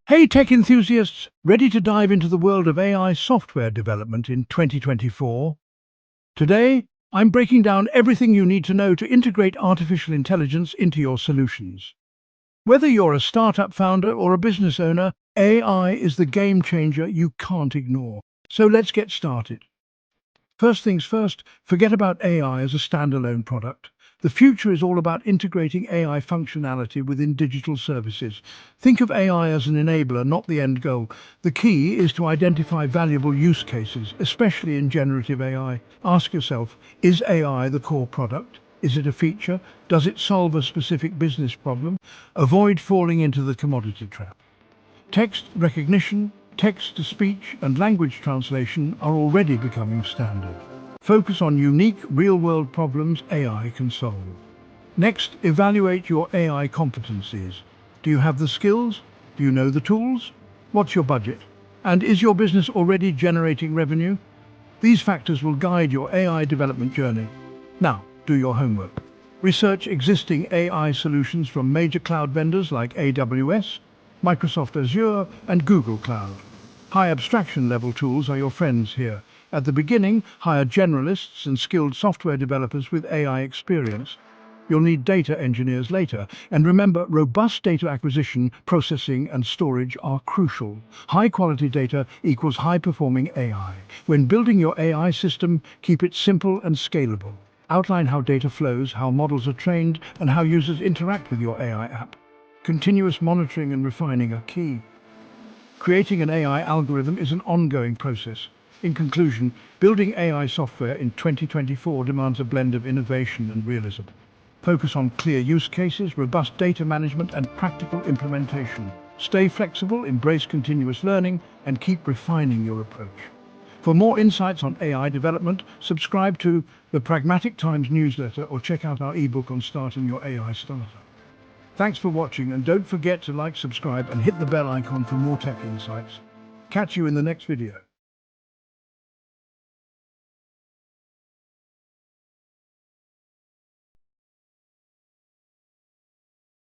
Hey tech enthusiasts, ready to dive into the world of AI software development in 2024? Today, I'm breaking down everything you need to know to integrate artificial intelligence into your solutions. Whether you're a startup founder or a business owner, AI is the game changer you can't ignore. So let's get started. First things first, forget about AI as a standalone product. The future is all about integrating AI functionality within digital services. Think of AI as an enabler, not the end goal. The key is to identify valuable use cases, especially in generative AI. Ask yourself, is AI the core product? Is it a feature? Does it solve a specific business problem? Avoid falling into the commodity trap. Text recognition, text-to-speech and language translation are already becoming standard. Focus on unique real-world problems AI can solve. Next, evaluate your AI competencies. Do you have the skills? Do you know the tools? What's your budget? And is your business already generating revenue? These factors will guide your AI development journey. Now, do your homework. Research existing AI solutions from major cloud vendors like AWS, Microsoft Azure, and Google Cloud. High abstraction level tools are your friends here. At the beginning, hire generalists and skilled software developers with AI experience. You'll need data engineers later. And remember, robust data acquisition, processing, and storage are crucial. High-quality data equals high-performing AI. When building your AI system, keep it simple and scalable. Outline how data flows, how models are trained, and how users interact with your AI app. Continuous monitoring and refining are key. Creating an AI algorithm is an ongoing process. In conclusion, building AI software in 2024 demands a blend of innovation and realism. Focus on clear use cases, robust data management, and practical implementation. Stay flexible, embrace continuous learning, and keep refining your approach. For more insights on AI development, subscribe to the Pragmatic Times newsletter or check out our ebook on starting your AI startup. Thanks for watching, and don't forget to like, subscribe, and hit the bell icon for more tech insights. Catch you in the next video.